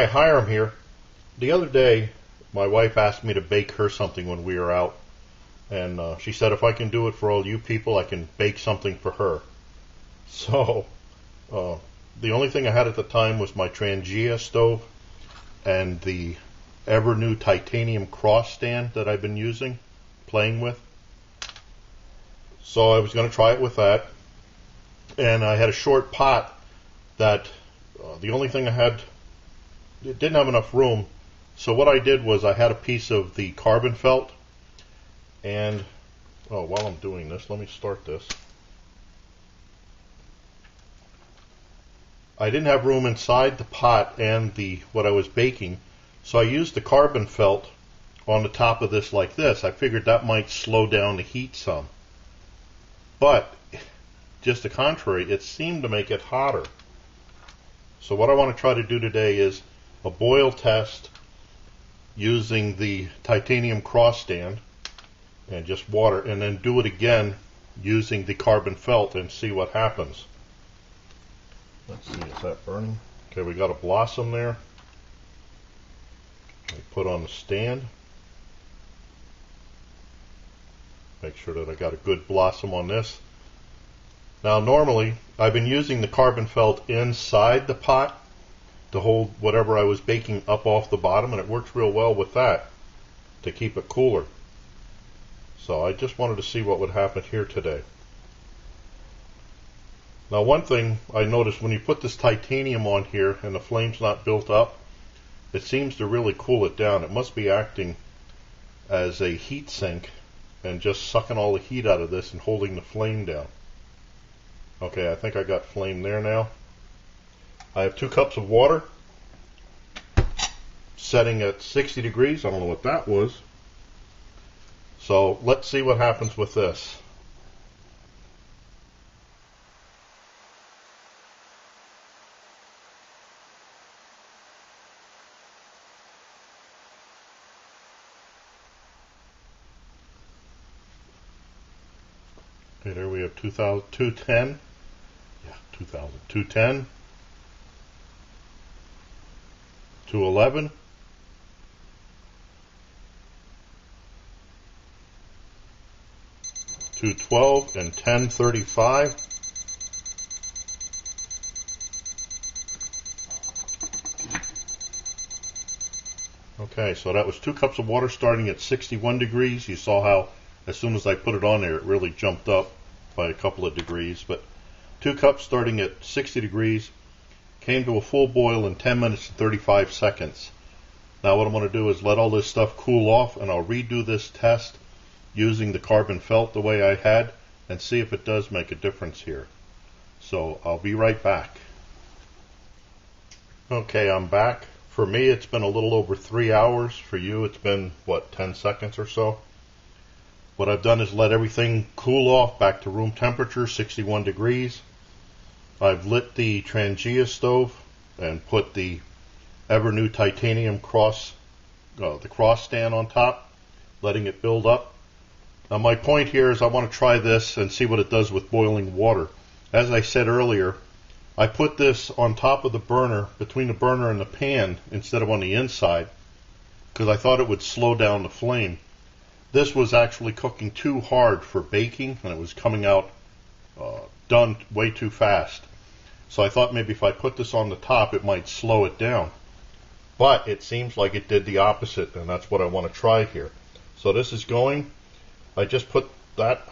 I hire them here. The other day, my wife asked me to bake her something when we were out. And she said if I can do it for all you people, I can bake something for her. So the only thing I had at the time was my Trangia stove and the Evernew Titanium Cross Stand that I've been using, playing with. So I was going to try it with that. And I had a short pot that the only thing I had, it didn't have enough room. So what I did was I had a piece of the carbon felt. And, while I'm doing this, let me start this. I didn't have room inside the pot and what I was baking, so I used the carbon felt on the top of this like this. I figured that might slow down the heat some. But, just the contrary, it seemed to make it hotter. So what I want to try to do today is a boil test using the titanium cross stand and just water, and then do it again using the carbon felt and see what happens. Let's see, is that burning? Okay, we got a blossom there. I put on the stand. Make sure that I got a good blossom on this. Now normally, I've been using the carbon felt inside the pot to hold whatever I was baking up off the bottom, and it works real well with that to keep it cooler. So I just wanted to see what would happen here today. Now one thing I noticed when you put this titanium on here and the flame's not built up, it seems to really cool it down. It must be acting as a heat sink and just sucking all the heat out of this and holding the flame down. Okay, I think I got flame there now. I have 2 cups of water setting at 60 degrees. I don't know what that was. So let's see what happens with this. Okay, there we have 210. Yeah, 210. 211. 212 and 1035. Okay, so that was 2 cups of water starting at 61 degrees. You saw how as soon as I put it on there, it really jumped up by a couple of degrees. But 2 cups starting at 60 degrees came to a full boil in 10 minutes and 35 seconds. Now what I'm going to do is let all this stuff cool off, and I'll redo this test using the carbon felt the way I had and see if it does make a difference here. So I'll be right back. Okay, I'm back. For me, it's been a little over 3 hours. For you, it's been, 10 seconds or so. What I've done is let everything cool off back to room temperature, 61 degrees. I've lit the Trangia stove and put the Evernew Titanium Cross Stand on top, letting it build up. Now my point here is I want to try this and see what it does with boiling water. As I said earlier, I put this on top of the burner, between the burner and the pan, instead of on the inside, because I thought it would slow down the flame. This was actually cooking too hard for baking, and it was coming out done way too fast. So I thought maybe if I put this on the top, it might slow it down. But it seems like it did the opposite, and that's what I want to try here. So this is going. I just put that,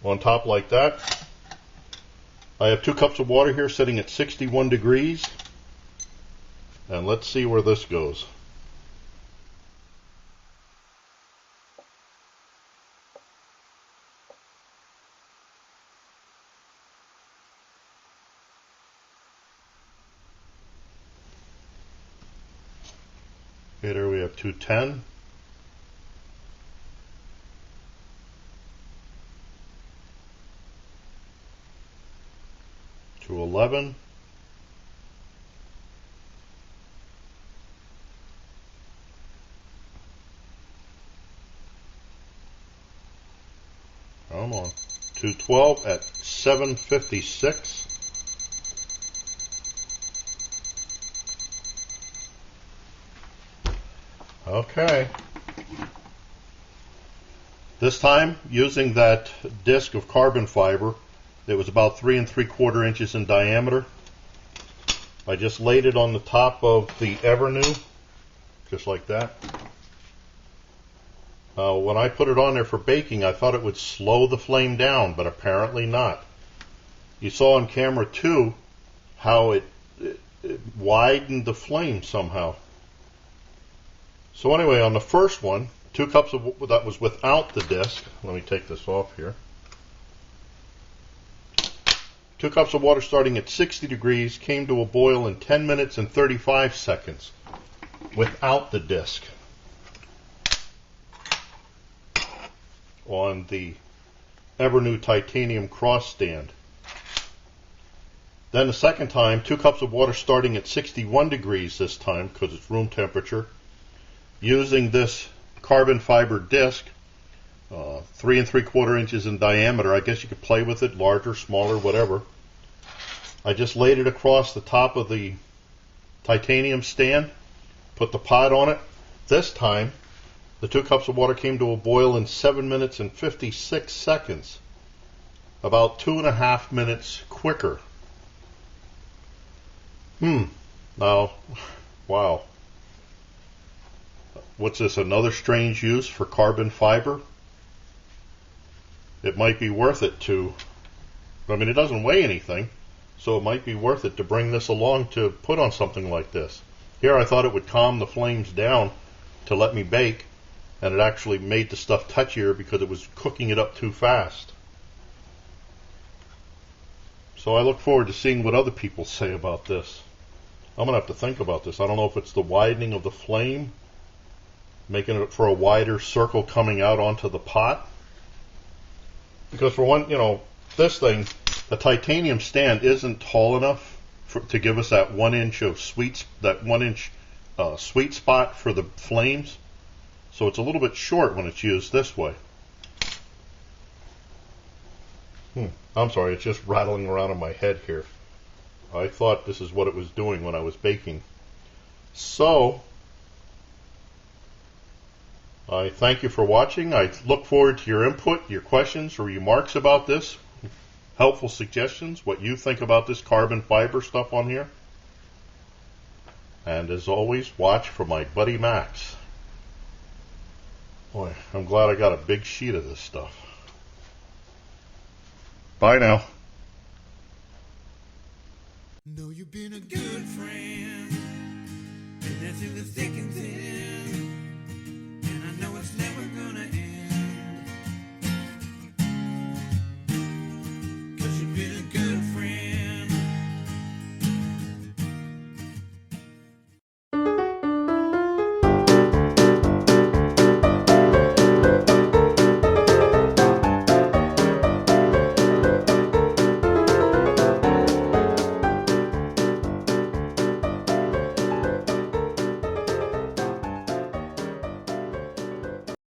on top like that. I have 2 cups of water here sitting at 61 degrees. And let's see where this goes. Okay, there we have 210. 211. 212 at 756. Okay. This time, using that disc of carbon fiber, it was about 3 3/4 inches in diameter. I just laid it on the top of the Evernew, just like that. When I put it on there for baking, I thought it would slow the flame down, but apparently not. You saw on camera too how it widened the flame somehow. So anyway, on the first one, 2 cups of, that was without the disc. Let me take this off here. 2 cups of water starting at 60 degrees came to a boil in 10 minutes and 35 seconds without the disc on the Evernew Titanium Cross Stand. Then the second time, 2 cups of water starting at 61 degrees this time because it's room temperature, using this carbon fiber disc, 3 3/4 inches in diameter. I guess you could play with it, larger, smaller, whatever. I just laid it across the top of the titanium stand, put the pot on it. This time, the 2 cups of water came to a boil in 7 minutes and 56 seconds, about 2.5 minutes quicker. Now, wow. What's this, another strange use for carbon fiber? It might be worth it to, I mean, it doesn't weigh anything, so it might be worth it to bring this along to put on something like this. Here I thought it would calm the flames down to let me bake, and it actually made the stuff touchier because it was cooking it up too fast. So I look forward to seeing what other people say about this. I'm going to have to think about this. I don't know if it's the widening of the flame, making it for a wider circle coming out onto the pot. Because for one, this thing, the titanium stand isn't tall enough to give us that 1 inch of sweet spot for the flames. So it's a little bit short when it's used this way. I'm sorry, it's just rattling around in my head here. I thought this is what it was doing when I was baking. So, I thank you for watching. I look forward to your input, your questions or remarks about this, helpful suggestions, what you think about this carbon fiber stuff on here. And as always, watch for my buddy Max. Boy, I'm glad I got a big sheet of this stuff. Bye now. Know you've been a good friend, and that's in the thick and thin.